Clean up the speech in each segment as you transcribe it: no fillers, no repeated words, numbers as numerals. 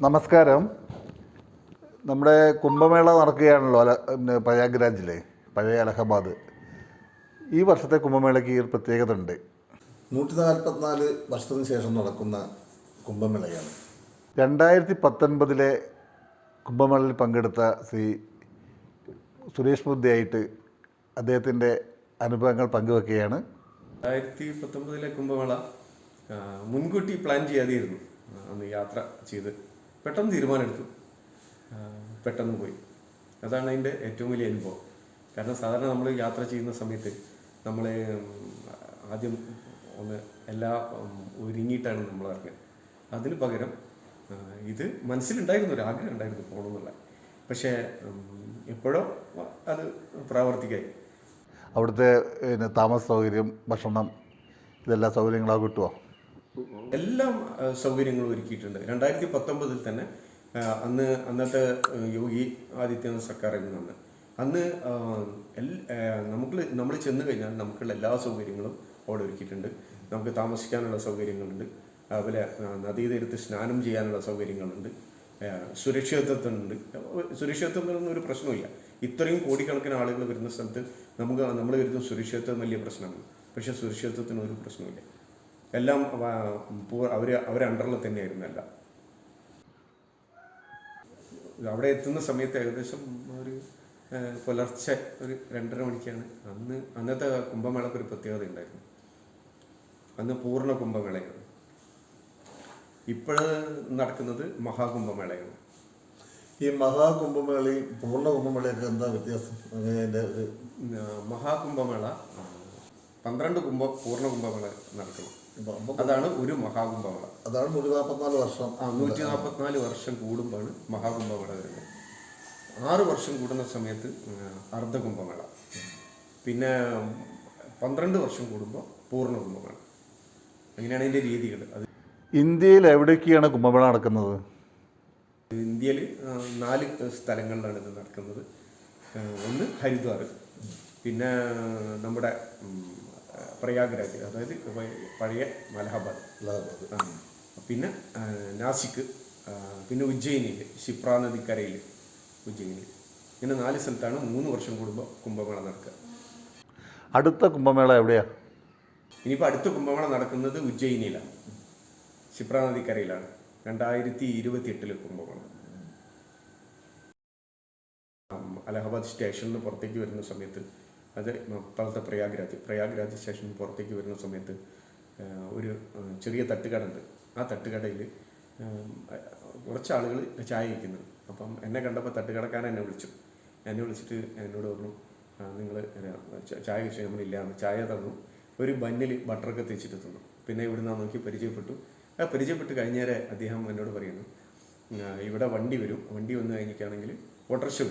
നമസ്കാരം. നമ്മുടെ കുംഭമേള നടക്കുകയാണല്ലോ പ്രയാഗ്രാജിലെ പഴയ അലഹബാദ്. ഈ വർഷത്തെ കുംഭമേളയ്ക്ക് ഒരു പ്രത്യേകത ഉണ്ട്. 144 വർഷത്തിന് ശേഷം നടക്കുന്ന കുംഭമേളയാണ്. 2019 കുംഭമേളയിൽ പങ്കെടുത്ത ശ്രീ സുരേഷ് മുദ്ദയായിട്ട് അദ്ദേഹത്തിൻ്റെ അനുഭവങ്ങൾ പങ്കുവെക്കുകയാണ്. 2019 കുംഭമേള മുൻകൂട്ടി പ്ലാൻ ചെയ്യാതെയായിരുന്നു. അന്ന് യാത്ര ചെയ്ത് പെട്ടെന്ന് തീരുമാനമെടുത്തു, പെട്ടെന്ന് പോയി. അതാണ് അതിൻ്റെ ഏറ്റവും വലിയ അനുഭവം. കാരണം സാധാരണ നമ്മൾ യാത്ര ചെയ്യുന്ന സമയത്ത് നമ്മൾ ആദ്യം ഒന്ന് എല്ലാം ഒരുങ്ങിയിട്ടാണ് നമ്മൾ ഇറങ്ങുക. അതിന് പകരം ഇത് മനസ്സിലുണ്ടായിരുന്നു, ഒരു ആഗ്രഹം ഉണ്ടായിരുന്നു പോകണമെന്നുള്ള. പക്ഷേ എപ്പോഴോ അത് പ്രാവർത്തികമായി. അവിടുത്തെ താമസ സൗകര്യം, ഭക്ഷണം, ഇതെല്ലാം സൗകര്യങ്ങളാണ് കിട്ടുമോ? എല്ലാം സൗകര്യങ്ങളും ഒരുക്കിയിട്ടുണ്ട്. 2019 തന്നെ അന്നത്തെ യോഗി ആദിത്യനാഥ് സർക്കാരിൽ നിന്ന് അന്ന് നമ്മൾ ചെന്ന് കഴിഞ്ഞാൽ നമുക്കുള്ള എല്ലാ സൗകര്യങ്ങളും അവിടെ ഒരുക്കിയിട്ടുണ്ട്. നമുക്ക് താമസിക്കാനുള്ള സൗകര്യങ്ങളുണ്ട്, അതുപോലെ നദീതീരത്ത് സ്നാനം ചെയ്യാനുള്ള സൗകര്യങ്ങളുണ്ട്, സുരക്ഷിതത്വമുണ്ട്. സുരക്ഷിതത്വത്തിനൊന്നും ഒരു പ്രശ്നമില്ല. ഇത്രയും കോടിക്കണക്കിന് ആളുകൾ വരുന്ന സ്ഥലത്ത് നമ്മൾ വരുന്ന സുരക്ഷിതത്വം വലിയ പ്രശ്നമാണ്. പക്ഷേ സുരക്ഷിതത്വത്തിന് ഒരു പ്രശ്നമില്ല. എല്ലാം അവരെ അണ്ടറിൽ തന്നെയായിരുന്നു എല്ലാം. അവിടെ എത്തുന്ന സമയത്ത് ഏകദേശം ഒരു പുലർച്ചെ ഒരു 2:30 മണിക്കാണ്. അന്നത്തെ കുംഭമേളക്ക് ഒരു പ്രത്യേകത ഉണ്ടായിരുന്നു. അന്ന് പൂർണ്ണ കുംഭമേളയാണ്. ഇപ്പോഴ് നടക്കുന്നത് മഹാകുംഭമേളയാണ്. ഈ മഹാകുംഭമേളയും പൂർണ്ണ കുംഭമേളയൊക്കെ എന്താ വ്യത്യാസം? മഹാകുംഭമേള 12 പൂർണ്ണ കുംഭമേള നടക്കണം. അതാണ് ഒരു മഹാകുംഭമേള. അതാണ് 144 വർഷം. 144 വർഷം കൂടുമ്പോഴാണ് മഹാകുംഭമേള വരുന്നത്. 6 വർഷം കൂടുന്ന സമയത്ത് അർദ്ധകുംഭമേള, പിന്നെ 12 വർഷം കൂടുമ്പോൾ പൂർണ്ണ കുംഭമേള. അങ്ങനെയാണ് അതിൻ്റെ രീതികൾ. അത് ഇന്ത്യയിൽ എവിടേക്കാണ് കുംഭമേള നടക്കുന്നത്? ഇന്ത്യയിൽ 4 സ്ഥലങ്ങളിലാണ് ഇത് നടക്കുന്നത്. ഒന്ന് ഹരിദ്വാർ, പിന്നെ നമ്മുടെ പ്രയാഗ്രാജ്, അതായത് പഴയ അലഹബാദ്, പിന്നെ നാസിക്, പിന്നെ ഉജ്ജയിനിയിൽ ക്ഷിപ്ര നദിക്കരയിൽ ഉജ്ജയിനിൽ. ഇങ്ങനെ 4 സ്ഥലത്താണ് 3 വർഷം കൂടുമ്പോൾ കുംഭമേള നടക്കുക. അടുത്ത കുംഭമേള എവിടെയാണ്? ഇനിയിപ്പോൾ അടുത്ത കുംഭമേള നടക്കുന്നത് ഉജ്ജയിനിയിലാണ്, ക്ഷിപ്ര നദിക്കരയിലാണ്. 2028 കുംഭമേള. അലഹബാദ് സ്റ്റേഷനിൽ നിന്ന് പുറത്തേക്ക് വരുന്ന സമയത്ത്, അത് ഇപ്പോഴത്തെ പ്രയാഗ്രാജ് സ്റ്റേഷനിൽ പുറത്തേക്ക് വരുന്ന സമയത്ത് ഒരു ചെറിയ തട്ടുകട ഉണ്ട്. ആ തട്ടുകടയിൽ കുറച്ച് ആളുകൾ ചായ കഴിക്കുന്നു. അപ്പം എന്നെ കണ്ടപ്പോൾ തട്ടുകടക്കാരൻ എന്നെ വിളിച്ചിട്ട് എന്നോട് പറഞ്ഞു, നിങ്ങൾ ചായ കഴിച്ചു? നമ്മളില്ല. ചായ തന്നു, ഒരു ബന്നിൽ ബട്ടറൊക്കെ തേച്ചിട്ട് തന്നു. പിന്നെ ഇവിടുന്ന് നോക്കി പരിചയപ്പെട്ട് കഴിഞ്ഞേരെ അദ്ദേഹം എന്നോട് പറയുന്നു, ഇവിടെ വണ്ടി വരും, വണ്ടി വന്നു കഴിഞ്ഞിട്ടാണെങ്കിൽ ഓട്ടോറിക്ഷ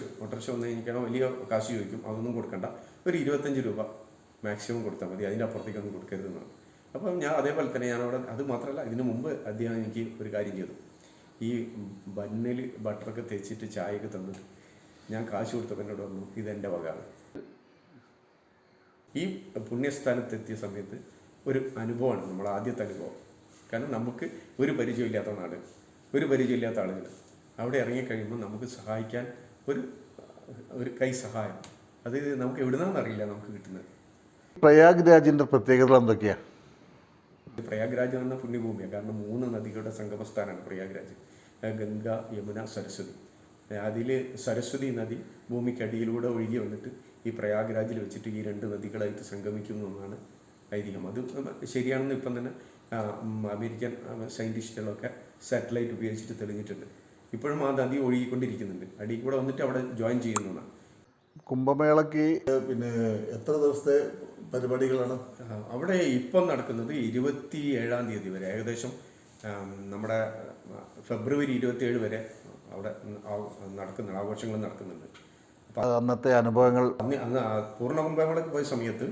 വന്നു കഴിഞ്ഞിട്ടാണോ വലിയ കാശ് ചോദിക്കും, അതൊന്നും കൊടുക്കണ്ട, ഒരു 25 രൂപ മാക്സിമം കൊടുത്താൽ മതി, അതിൻ്റെ അപ്പുറത്തേക്കൊന്നും കൊടുക്കരുതെന്നാണ്. അപ്പം ഞാൻ അതേപോലെ തന്നെ ഞാനവിടെ, അത് മാത്രമല്ല ഇതിനു മുമ്പ് അദ്ദേഹം എനിക്ക് ഒരു കാര്യം ചെയ്തു. ഈ ബന്നിൽ ബട്ടറൊക്കെ തേച്ചിട്ട് ചായയൊക്കെ തന്നിട്ട് ഞാൻ കാശ് കൊടുത്തപ്പോൾ എന്നോട് പറഞ്ഞു, ഇതെൻ്റെ വകയാണ്. ഈ പുണ്യസ്ഥാനത്തെത്തിയ സമയത്ത് ഒരു അനുഭവമാണ് നമ്മൾ ആദ്യത്തെ അനുഭവം. കാരണം നമുക്ക് ഒരു പരിചയമില്ലാത്ത നാട്, ഒരു പരിചയമില്ലാത്ത ആളുകൾ. അവിടെ ഇറങ്ങിക്കഴിയുമ്പോൾ നമുക്ക് സഹായിക്കാൻ ഒരു കൈ സഹായം, അത് നമുക്ക് എവിടുന്നാണെന്നറിയില്ല നമുക്ക് കിട്ടുന്നത്. പ്രയാഗ്രാജിൻ്റെ പ്രത്യേകതകൾ എന്തൊക്കെയാണ്? പ്രയാഗ്രാജ് എന്ന പുണ്യഭൂമിയാണ്. കാരണം 3 നദികളുടെ സംഗമസ്ഥാനമാണ് പ്രയാഗ്രാജ്. ഗംഗ, യമുന, സരസ്വതി. അതിൽ സരസ്വതി നദി ഭൂമിക്കടിയിലൂടെ ഒഴുകി വന്നിട്ട് ഈ പ്രയാഗ്രാജിൽ വെച്ചിട്ട് ഈ 2 നദികളായിട്ട് സംഗമിക്കുന്നു എന്നാണ് ഐതിഹ്യം. അത് ശരിയാണെന്ന് ഇപ്പം തന്നെ അമേരിക്കൻ സയൻറ്റിസ്റ്റുകളൊക്കെ സാറ്റലൈറ്റ് ഉപയോഗിച്ചിട്ട് തെളിഞ്ഞിട്ടുണ്ട്. ഇപ്പോഴും ആ നദി ഒഴുകിക്കൊണ്ടിരിക്കുന്നുണ്ട്, അടിയിൽ കൂടെ വന്നിട്ട് അവിടെ ജോയിൻ ചെയ്യുന്നതാണ്. കുംഭമേളയ്ക്ക് പിന്നെ എത്ര ദിവസത്തെ പരിപാടികളാണ് അവിടെ ഇപ്പം നടക്കുന്നത്? 27-ാം തീയതി വരെ, ഏകദേശം നമ്മുടെ ഫെബ്രുവരി 27 വരെ അവിടെ ആഘോഷങ്ങൾ നടക്കുന്നുണ്ട്. അപ്പം അന്നത്തെ അനുഭവങ്ങൾ, അന്ന് പൂർണ്ണ കുംഭമേളയ്ക്ക് പോയ സമയത്ത്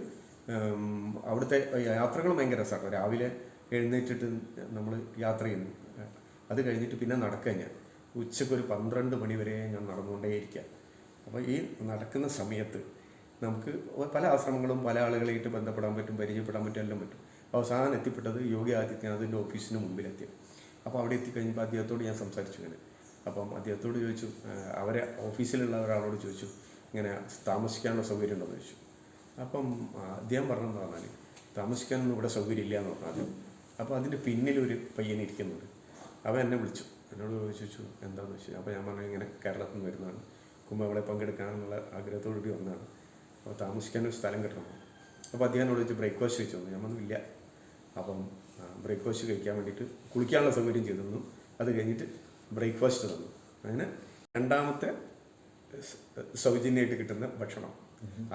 അവിടുത്തെ യാത്രകൾ ഭയങ്കര രസമാണ്. രാവിലെ എഴുന്നേറ്റിട്ട് നമ്മൾ യാത്ര ചെയ്യുന്നു, അത് കഴിഞ്ഞിട്ട് പിന്നെ നടക്കുക. ഞാൻ ഉച്ചയ്ക്ക് ഒരു 12 മണി വരെ ഞാൻ നടന്നുകൊണ്ടേയിരിക്കുക. അപ്പോൾ ഈ നടക്കുന്ന സമയത്ത് നമുക്ക് പല ആശ്രമങ്ങളും പല ആളുകളായിട്ട് ബന്ധപ്പെടാൻ പറ്റും, പരിചയപ്പെടാൻ പറ്റും, എല്ലാം പറ്റും. അവസാനം എത്തിപ്പെട്ടത് യോഗി ആദിത്യനാഥിൻ്റെ ഓഫീസിന് മുമ്പിലെത്തി. അപ്പോൾ അവിടെ എത്തിക്കഴിഞ്ഞപ്പോൾ അദ്ദേഹത്തോട് ഞാൻ സംസാരിച്ചു. അപ്പം അദ്ദേഹത്തോട് ചോദിച്ചു, അവരെ ഓഫീസിലുള്ള ഒരാളോട് ചോദിച്ചു, ഇങ്ങനെ താമസിക്കാനുള്ള സൗകര്യം ഉണ്ടോ എന്ന് ചോദിച്ചു. അപ്പം അദ്ദേഹം പറഞ്ഞെന്ന് പറഞ്ഞാൽ താമസിക്കാനൊന്നും ഇവിടെ സൗകര്യം ഇല്ല എന്ന് പറഞ്ഞാൽ. അപ്പോൾ അതിൻ്റെ പിന്നിലൊരു പയ്യൻ ഇരിക്കുന്നുണ്ട്. അവൻ എന്നെ വിളിച്ചു, എന്നോട് ചോദിച്ചു എന്താണെന്ന് വെച്ചു. അപ്പോൾ ഞാൻ പറഞ്ഞു ഇങ്ങനെ കേരളത്തിൽ നിന്ന് വരുന്നതാണ്, കുംഭമേളയിൽ പങ്കെടുക്കാനുള്ള ആഗ്രഹത്തോടുകൂടി വന്നതാണ്, അപ്പോൾ താമസിക്കാനൊരു സ്ഥലം കിട്ടണം. അപ്പോൾ അദ്ദേഹത്തിനോട് ചോദിച്ചു ബ്രേക്ക്ഫാസ്റ്റ് കഴിച്ചു തന്നു. ഞാൻ പറഞ്ഞില്ല. അപ്പം ബ്രേക്ക്ഫാസ്റ്റ് കഴിക്കാൻ വേണ്ടിയിട്ട് കുളിക്കാനുള്ള സൗകര്യം ചെയ്തു തന്നു. അത് കഴിഞ്ഞിട്ട് ബ്രേക്ക്ഫാസ്റ്റ് തന്നു. അങ്ങനെ രണ്ടാമത്തെ സൗജന്യമായിട്ട് കിട്ടുന്ന ഭക്ഷണം.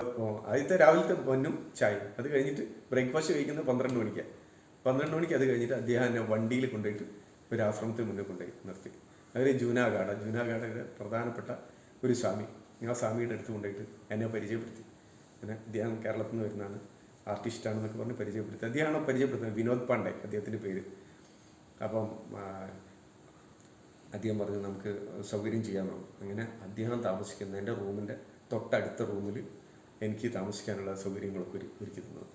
അപ്പോൾ ആദ്യത്തെ രാവിലത്തെ പൊന്നും ചായ, അത് കഴിഞ്ഞിട്ട് ബ്രേക്ക്ഫാസ്റ്റ് കഴിക്കുന്നത് 12 മണിക്കാണ്. 12 മണിക്ക് അത് കഴിഞ്ഞിട്ട് അദ്ദേഹം എന്നെ വണ്ടിയിൽ കൊണ്ടുപോയിട്ട് ഒരു ആശ്രമത്തിന് മുന്നിൽ കൊണ്ടുപോയി നിർത്തി. അവർ ജൂനാഗാഡയുടെ പ്രധാനപ്പെട്ട ഒരു സ്വാമി, ആ സ്വാമിയുടെ അടുത്ത് കൊണ്ടുപോയിട്ട് എന്നെ പരിചയപ്പെടുത്തി. പിന്നെ അദ്ദേഹം കേരളത്തിൽ നിന്ന് വരുന്നതാണ്, ആർട്ടിസ്റ്റാണെന്നൊക്കെ പറഞ്ഞ് പരിചയപ്പെടുത്തി. അദ്ദേഹമാണ് പരിചയപ്പെടുത്തുന്നത്, വിനോദ് പാണ്ഡെ അദ്ദേഹത്തിൻ്റെ പേര്. അപ്പം അദ്ദേഹം പറഞ്ഞു നമുക്ക് സൗകര്യം ചെയ്യാമെന്നാണ്. അങ്ങനെ അദ്ദേഹം താമസിക്കുന്ന എൻ്റെ റൂമിൻ്റെ തൊട്ടടുത്ത റൂമിൽ എനിക്ക് താമസിക്കാനുള്ള സൗകര്യങ്ങളൊക്കെ ഒരുക്കി തന്നത്.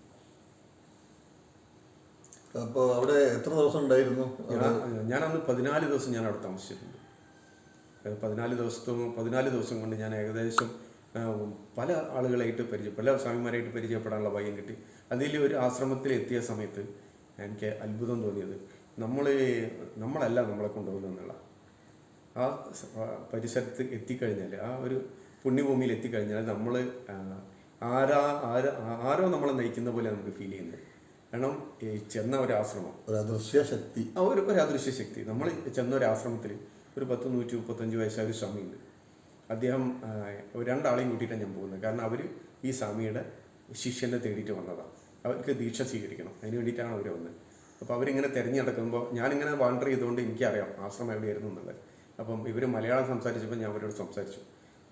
അപ്പോൾ അവിടെ എത്ര ദിവസം ഉണ്ടായിരുന്നു? ഞാനന്ന് 14 ദിവസം ഞാൻ അവിടെ താമസിച്ചിട്ടുണ്ട്. 14 ദിവസം കൊണ്ട് ഞാൻ ഏകദേശം പല ആളുകളായിട്ട് പല സ്വാമിമാരായിട്ട് പരിചയപ്പെടാനുള്ള ഭാഗ്യം കിട്ടി. അതിൽ ഒരു ആശ്രമത്തിൽ എത്തിയ സമയത്ത് എനിക്ക് അത്ഭുതം തോന്നിയത്, നമ്മളല്ല നമ്മളെ കൊണ്ടുപോകുന്നുള്ള ആ പരിസരത്ത് എത്തിക്കഴിഞ്ഞാൽ, ആ ഒരു പുണ്യഭൂമിയിൽ എത്തിക്കഴിഞ്ഞാൽ നമ്മൾ ആരോ നമ്മളെ നയിക്കുന്ന പോലെ നമുക്ക് ഫീൽ ചെയ്യുന്നത്. കാരണം ചെന്ന ഒരു ആശ്രമം, ഒരു അദൃശ്യ ശക്തി, ഒരു അദൃശ്യ ശക്തി. നമ്മൾ ചെന്ന ഒരു ആശ്രമത്തിൽ ഒരു 135 വയസ്സായ ഒരു സ്വാമിയുണ്ട്. അദ്ദേഹം 2 ആളെയും കൂട്ടിയിട്ടാണ് ഞാൻ പോകുന്നത്. കാരണം അവർ ഈ സ്വാമിയുടെ ശിഷ്യനെ തേടിയിട്ട് വന്നതാണ്. അവർക്ക് ദീക്ഷ സ്വീകരിക്കണം, അതിന് വേണ്ടിയിട്ടാണ് അവർ വന്നത്. അപ്പോൾ അവരിങ്ങനെ തിരഞ്ഞെടുക്കുമ്പോൾ ഞാനിങ്ങനെ വാണ്ടർ ചെയ്തുകൊണ്ട് എനിക്കറിയാം ആശ്രമം എവിടെയായിരുന്നു എന്നുള്ളത്. അപ്പം ഇവർ മലയാളം സംസാരിച്ചപ്പോൾ ഞാൻ അവരോട് സംസാരിച്ചു.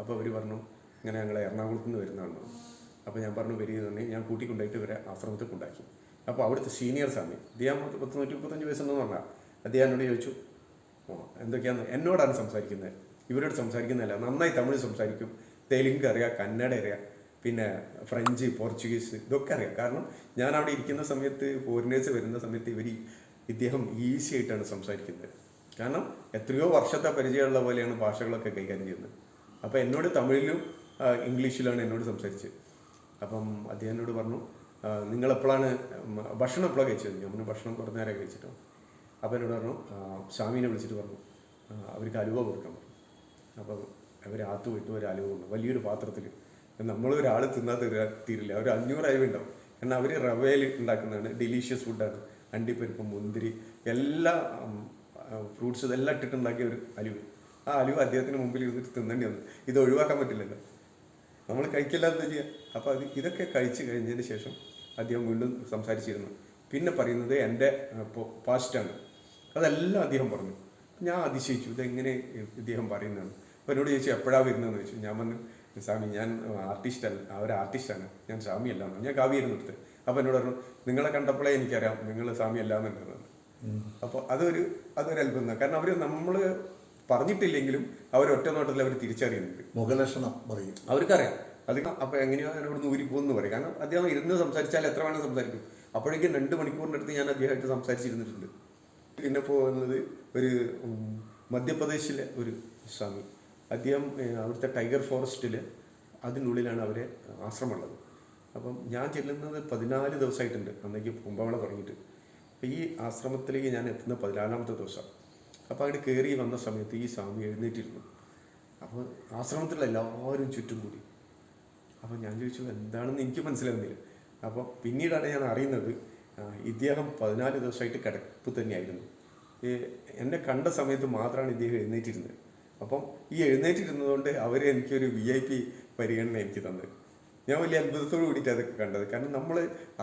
അപ്പോൾ അവർ പറഞ്ഞു ഇങ്ങനെ ഞങ്ങൾ എറണാകുളത്ത് നിന്ന് വരുന്നതാണ്. അപ്പോൾ ഞാൻ പറഞ്ഞു വരികയെന്ന്, ഞാൻ കൂട്ടിക്കൊണ്ടായിട്ട് ഇവരെ ആശ്രമത്തിൽ കൊണ്ടാക്കി. അപ്പോൾ അവിടുത്തെ സീനിയർ സ്വാമി, അദ്ദേഹം 135 വയസ്സെന്ന് പറഞ്ഞാൽ, അദ്ദേഹം എന്നോട് ചോദിച്ചു എന്തൊക്കെയാണെന്ന്. എന്നോടാണ് സംസാരിക്കുന്നത്, ഇവരോട് സംസാരിക്കുന്നതല്ല. നന്നായി തമിഴ് സംസാരിക്കും, തെലുങ്ക് അറിയാം, കന്നഡ അറിയാം, പിന്നെ ഫ്രഞ്ച്, പോർച്ചുഗീസ് ഇതൊക്കെ അറിയാം. കാരണം ഞാൻ അവിടെ ഇരിക്കുന്ന സമയത്ത്, ഫോറിനേഴ്സ് വരുന്ന സമയത്ത് ഇദ്ദേഹം ഈസി ആയിട്ടാണ് സംസാരിക്കുന്നത്. കാരണം എത്രയോ വർഷത്തെ പരിചയമുള്ള പോലെയാണ് ഭാഷകളൊക്കെ കൈകാര്യം ചെയ്യുന്നത്. അപ്പോൾ എന്നോട് തമിഴിലും ഇംഗ്ലീഷിലാണ് എന്നോട് സംസാരിച്ചത്. അപ്പം അദ്ദേഹം എന്നോട് പറഞ്ഞു നിങ്ങളെപ്പോഴാണ് ഭക്ഷണം എപ്പോഴാണ് കഴിച്ചത്? ഞാൻ ഭക്ഷണം കുറേ നേരം കഴിച്ചിട്ടോ. അപ്പോൾ എന്നോട് പറഞ്ഞു സ്വാമീനെ വിളിച്ചിട്ട് പറഞ്ഞു അവർക്ക് അലുവ കൊടുക്കാൻ പറഞ്ഞു. അപ്പം അവർ ആത്ത് പോയിട്ട് ഒരു അലുവ ഉണ്ട് വലിയൊരു പാത്രത്തിൽ. നമ്മളൊരാൾ തിന്നാൽ തീരില്ല, ഒരു 500 അലുവ ഉണ്ടാവും. കാരണം അവർ റവയിൽ ഉണ്ടാക്കുന്നതാണ്, ഡെലീഷ്യസ് ഫുഡാണ്. അണ്ടിപ്പരിപ്പ്, മുന്തിരി, എല്ലാ ഫ്രൂട്ട്സ് ഇതെല്ലാം ഇട്ടിട്ടുണ്ടാക്കിയ ഒരു അലുവ. ആ അലുവ അദ്ദേഹത്തിന് മുമ്പിൽ ഇരുന്നിട്ട് തിന്നേണ്ടി വന്നു. ഇത് ഒഴിവാക്കാൻ പറ്റില്ലല്ലോ, നമ്മൾ കഴിക്കില്ല എന്താ ചെയ്യുക. അപ്പോൾ ഇതൊക്കെ കഴിച്ച് കഴിഞ്ഞതിന് ശേഷം അദ്ദേഹം വീണ്ടും സംസാരിച്ചിരുന്നു. പിന്നെ പറയുന്നത് എൻ്റെ പാസ്റ്റാണ്, അതെല്ലാം അദ്ദേഹം പറഞ്ഞു. ഞാൻ അതിശയിച്ചു, ഇതെങ്ങനെ ഇദ്ദേഹം പറയുന്നതാണ്. അപ്പോൾ എന്നോട് ചോദിച്ചു എപ്പോഴാണ് വരുന്നതെന്ന് ചോദിച്ചു. ഞാൻ പറഞ്ഞു സ്വാമി ഞാൻ ആർട്ടിസ്റ്റല്ല, ആർട്ടിസ്റ്റാണ്, ഞാൻ സ്വാമിയല്ല, ഞാൻ കാവ്യായിരുന്നു എടുത്ത്. അപ്പോൾ എന്നോട് പറഞ്ഞു നിങ്ങളെ കണ്ടപ്പോഴേ എനിക്കറിയാം നിങ്ങൾ സ്വാമി അല്ലാന്നുണ്ടെന്ന്. അപ്പോൾ അതൊരു അത്ഭുതം. കാരണം അവർ നമ്മൾ പറഞ്ഞിട്ടില്ലെങ്കിലും ഒറ്റ നോട്ടത്തിൽ അവർ തിരിച്ചറിയുന്നുണ്ട്. മുഖലക്ഷണം പറയും, അവർക്കറിയാം. അത് അപ്പോൾ എങ്ങനെയാണ് എന്നോട് ഊരിപ്പോന്ന് പറയും. കാരണം അദ്ദേഹം ഇരുന്ന് സംസാരിച്ചാൽ എത്ര വേണം സംസാരിക്കും. അപ്പോഴേക്കും 2 മണിക്കൂറിനടുത്ത് ഞാൻ അദ്ദേഹമായിട്ട് സംസാരിച്ചിരുന്നിട്ടുണ്ട്. പിന്നെ പോകുന്നത് ഒരു മധ്യപ്രദേശിലെ ഒരു സ്വാമി. അദ്ദേഹം അവിടുത്തെ ടൈഗർ ഫോറസ്റ്റിൽ അതിനുള്ളിലാണ് അവരെ ആശ്രമമുള്ളത്. അപ്പം ഞാൻ ചെല്ലുന്നത് 14 ദിവസമായിട്ടുണ്ട് അന്നേക്ക് കുംഭമേള തുടങ്ങിയിട്ട്. അപ്പോൾ ഈ ആശ്രമത്തിലേക്ക് ഞാൻ എത്തുന്ന 14ാമത്തെ ദിവസം. അപ്പോൾ അവിടെ കയറി വന്ന സമയത്ത് ഈ സ്വാമി എഴുന്നേറ്റിരുന്നു. അപ്പോൾ ആശ്രമത്തിലുള്ള എല്ലാവരും ചുറ്റും കൂടി. അപ്പോൾ ഞാൻ ചോദിച്ചു എന്താണെന്ന് എനിക്ക് മനസ്സിലാകുന്നില്ല. അപ്പോൾ പിന്നീടാണ് ഞാൻ അറിയുന്നത് ഇദ്ദേഹം 14 ദിവസമായിട്ട് കിടപ്പ് തന്നെയായിരുന്നു. എന്നെ കണ്ട സമയത്ത് മാത്രമാണ് ഇദ്ദേഹം എഴുന്നേറ്റിരുന്നത്. അപ്പം ഈ എഴുന്നേറ്റിരുന്നതുകൊണ്ട് അവർ എനിക്കൊരു VIP പരിഗണന എനിക്ക് തന്നത്. ഞാൻ വലിയ അത്ഭുതത്തോട് കൂടിയിട്ട് അതൊക്കെ കണ്ടത്. കാരണം നമ്മൾ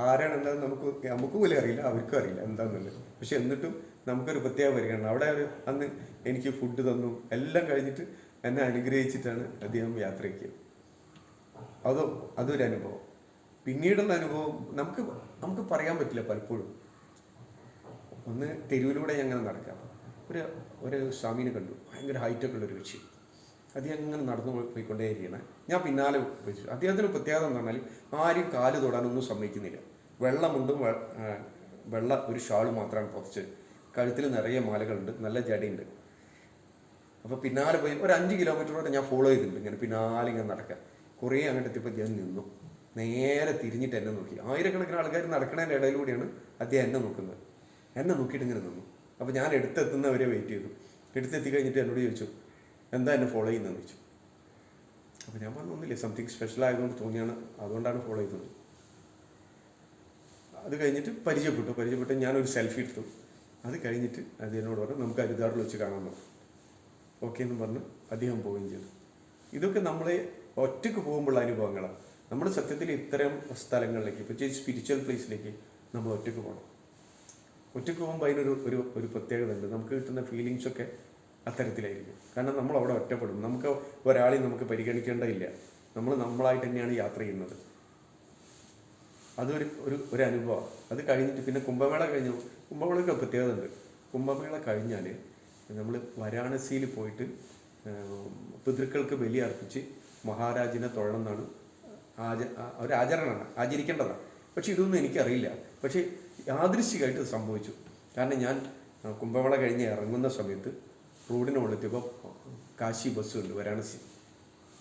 ആരാണെന്നത് നമുക്ക് പോലും അറിയില്ല, അവർക്കും അറിയില്ല എന്താണെന്നുള്ളത്. പക്ഷെ എന്നിട്ടും നമുക്കൊരു പ്രത്യേക പരിഗണന. അവിടെ അന്ന് എനിക്ക് ഫുഡ് തന്നു, എല്ലാം കഴിഞ്ഞിട്ട് എന്നെ അനുഗ്രഹിച്ചിട്ടാണ് അദ്ദേഹം യാത്രയ്ക്ക്. അതൊരു അനുഭവം. പിന്നീടുള്ള അനുഭവം നമുക്ക് പറയാൻ പറ്റില്ല. പലപ്പോഴും ഒന്ന് തെരുവിലൂടെ ഞങ്ങൾ നടക്കാം, ഒരു സ്വാമീനെ കണ്ടു, ഭയങ്കര ഹൈറ്റൊക്കെ ഉള്ളൊരു കക്ഷി. അദ്ദേഹം അങ്ങനെ നടന്നു പോയിക്കൊണ്ടേയിരിക്കണം. ഞാൻ പിന്നാലെ വെച്ചു. അദ്ദേഹത്തിന് പ്രത്യേകത എന്ന് പറഞ്ഞാൽ ആരും കാല് തൊടാനൊന്നും സമ്മതിക്കുന്നില്ല. വെള്ളമുണ്ടും വെള്ള ഒരു ഷാള് മാത്രമാണ് പുറച്ച്, കഴുത്തിൽ നിറയെ മാലകളുണ്ട്, നല്ല ജടയുണ്ട്. അപ്പോൾ പിന്നാലെ പോയി ഒരു 5 കിലോമീറ്ററോടെ ഞാൻ ഫോളോ ചെയ്തിട്ടുണ്ട്, ഇങ്ങനെ പിന്നാലെ ഇങ്ങനെ നടക്കാൻ. കുറേ അങ്ങോട്ട് എത്തിയപ്പോൾ ഞാൻ നിന്നു, നേരെ തിരിഞ്ഞിട്ട് എന്നെ നോക്കി. ആയിരക്കണക്കിന് ആൾക്കാർ നടക്കുന്നതിൻ്റെ ഇടയിലൂടെയാണ് അദ്ദേഹം എന്നെ നോക്കുന്നത്. എന്നെ നോക്കിയിട്ട് ഇങ്ങനെ നിന്നു. അപ്പോൾ ഞാൻ എടുത്തെത്തുന്നവരെ വെയിറ്റ് ചെയ്തു. എടുത്തെത്തി കഴിഞ്ഞിട്ട് എന്നോട് ചോദിച്ചു, എന്താ എന്നെ ഫോളോ ചെയ്യുന്നതെന്ന് ചോദിച്ചു. അപ്പോൾ ഞാൻ പറഞ്ഞൊന്നുമില്ല, സംതിങ് സ്പെഷ്യൽ ആയതുകൊണ്ട് തോന്നിയാണ്, അതുകൊണ്ടാണ് ഫോളോ ചെയ്തത്. അത് കഴിഞ്ഞിട്ട് പരിചയപ്പെട്ടു. ഞാനൊരു സെൽഫി എടുത്തു. അത് കഴിഞ്ഞിട്ട് അദ്ദേഹനോട് പറഞ്ഞു, നമുക്ക് ഹരിദ്വാറിൽ വെച്ച് കാണാൻ പറഞ്ഞു. ഓക്കെ എന്ന് പറഞ്ഞ് അദ്ദേഹം പോവുകയും ചെയ്തു. ഇതൊക്കെ നമ്മളെ ഒറ്റയ്ക്ക് പോകുമ്പോഴുള്ള അനുഭവങ്ങളാണ്. നമ്മൾ സത്യത്തിൽ ഇത്തരം സ്ഥലങ്ങളിലേക്ക്, പ്രത്യേകിച്ച് സ്പിരിച്വൽ പ്ലേസിലേക്ക് നമ്മൾ ഒറ്റയ്ക്ക് പോകണം. ഒറ്റയ്ക്ക് പോകുമ്പോൾ അതിനൊരു പ്രത്യേകത ഉണ്ട്. നമുക്ക് കിട്ടുന്ന ഫീലിങ്സൊക്കെ അത്തരത്തിലായിരിക്കും. കാരണം നമ്മൾ അവിടെ ഒറ്റപ്പെടും. നമുക്ക് ഒരാളെയും നമുക്ക് പരിഗണിക്കേണ്ടതില്ല. നമ്മളായിട്ട് തന്നെയാണ് യാത്ര ചെയ്യുന്നത്. അതൊരു അനുഭവമാണ്. അത് കഴിഞ്ഞിട്ട് പിന്നെ കുംഭമേള കഴിഞ്ഞു. കുംഭമേളയ്ക്ക് പ്രത്യേകത ഉണ്ട്. കുംഭമേള കഴിഞ്ഞാൽ നമ്മൾ വാരാണസിയിൽ പോയിട്ട് പിതൃക്കൾക്ക് ബലി അർപ്പിച്ച് മഹാരാജിനെ തൊഴണം എന്നാണ് ഒരു ആചരണമാണ്, ആചരിക്കേണ്ടതാണ്. പക്ഷെ ഇതൊന്നും എനിക്കറിയില്ല. പക്ഷേ യാദൃശ്ചികമായിട്ട് ഇത് സംഭവിച്ചു. കാരണം ഞാൻ കുംഭമേള കഴിഞ്ഞ് ഇറങ്ങുന്ന സമയത്ത് റോഡിന് മുകളിലെത്തിയപ്പോൾ കാശി ബസ്സുണ്ട്, വാരാണസി.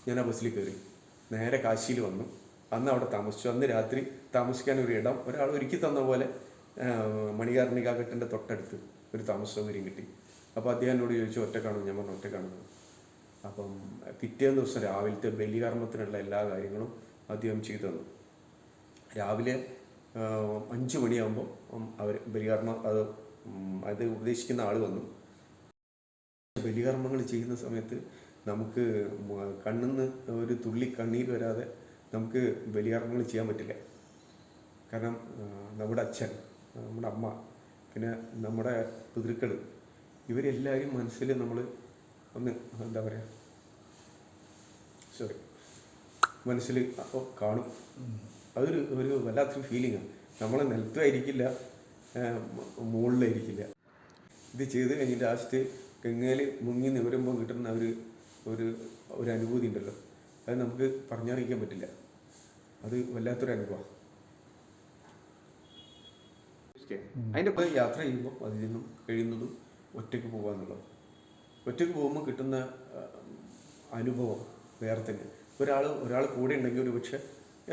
ഞാൻ ആ ബസ്സിൽ കയറി നേരെ കാശിയിൽ വന്നു. അന്ന് അവിടെ താമസിച്ചു. അന്ന് രാത്രി താമസിക്കാൻ ഒരു ഇടം ഒരാൾ ഒരുക്കി തന്ന പോലെ മണികർണികാഘട്ടിൻ്റെ തൊട്ടടുത്ത് ഒരു താമസ സൗകര്യം കിട്ടി. അപ്പോൾ അദ്ദേഹം എന്നോട് ചോദിച്ചു, ഒറ്റക്കാണോ? ഞാൻ പറഞ്ഞു ഒറ്റക്കാണെന്ന്. അപ്പം പിറ്റേന്ന് ദിവസം രാവിലത്തെ ബലികർമ്മത്തിനുള്ള എല്ലാ കാര്യങ്ങളും അദ്ദേഹം ചെയ്തു തന്നു. രാവിലെ 5 മണിയാകുമ്പോൾ അവർ ബലികർമ്മം അത് ഉപദേശിക്കുന്ന ആൾ വന്നു. ബലികർമ്മങ്ങൾ ചെയ്യുന്ന സമയത്ത് നമുക്ക് കണ്ണിന്ന് ഒരു തുള്ളി കണ്ണീർ വരാതെ നമുക്ക് ബലികർമ്മങ്ങൾ ചെയ്യാൻ പറ്റില്ല. കാരണം നമ്മുടെ അച്ഛൻ, നമ്മുടെ അമ്മ, പിന്നെ നമ്മുടെ പിതൃക്കൾ, ഇവരെല്ലാവരും മനസ്സിൽ നമ്മൾ എന്താ പറയുക, മനസ്സിൽ കാണും. അതൊരു വല്ലാത്തൊരു ഫീലിങ്ങാണ്. നമ്മൾ നിലത്തുമായിരിക്കില്ല, മുകളിലായിരിക്കില്ല. ഇത് ചെയ്ത് കഴിഞ്ഞിട്ട് ലാസ്റ്റ് ഗംഗയിൽ മുങ്ങി നിവരുമ്പോൾ കിട്ടുന്ന ഒരു അനുഭൂതി ഉണ്ടല്ലോ, അത് നമുക്ക് പറഞ്ഞറിയിക്കാൻ പറ്റില്ല. അത് വല്ലാത്തൊരു അനുഭവമാണ്. അതിൻ്റെ ഒപ്പം യാത്ര ചെയ്യുമ്പോൾ അതിൽ നിന്നും കഴിയുന്നതും ഒറ്റയ്ക്ക് പോകുക എന്നുള്ളത്. ഒറ്റയ്ക്ക് പോകുമ്പോൾ കിട്ടുന്ന അനുഭവം വേറെ തന്നെ. ഒരാൾ കൂടെ ഉണ്ടെങ്കിൽ ഒരു പക്ഷേ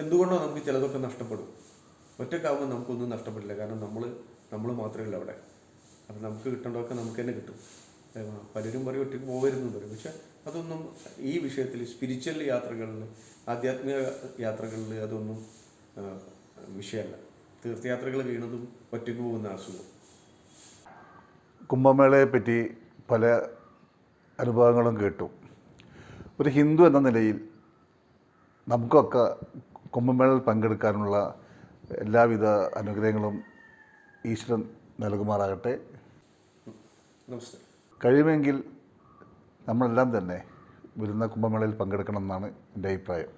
എന്തുകൊണ്ടോ നമുക്ക് ചിലതൊക്കെ നഷ്ടപ്പെടും. ഒറ്റയ്ക്കാവുമ്പോൾ നമുക്കൊന്നും നഷ്ടപ്പെടില്ല. കാരണം നമ്മൾ മാത്രമേ ഉള്ളൂ അവിടെ. അപ്പം നമുക്ക് കിട്ടേണ്ടതൊക്കെ നമുക്ക് തന്നെ കിട്ടും. പലരും പറയും ഒറ്റയ്ക്ക് പോകരുതെന്ന് പറയും. പക്ഷെ അതൊന്നും ഈ വിഷയത്തിൽ സ്പിരിച്വൽ യാത്രകളിൽ, ആധ്യാത്മിക യാത്രകളിൽ അതൊന്നും വിഷയമല്ല. തീർത്ഥയാത്രകൾ കഴിയുന്നതും ഒറ്റയ്ക്ക് പോകുന്ന അസുഖം. കുംഭമേളയെ പറ്റി പല അനുഭവങ്ങളും കേട്ടു. ഒരു ഹിന്ദു എന്ന നിലയിൽ നമുക്കൊക്കെ കുംഭമേളയിൽ പങ്കെടുക്കാനുള്ള എല്ലാവിധ അനുഗ്രഹങ്ങളും ഈശ്വരൻ നൽകുമാറാകട്ടെ. നമസ്തേ. കഴിയുമെങ്കിൽ നമ്മളെല്ലാം തന്നെ വരുന്ന കുംഭമേളയിൽ പങ്കെടുക്കണം എന്നാണ് എൻ്റെ അഭിപ്രായം.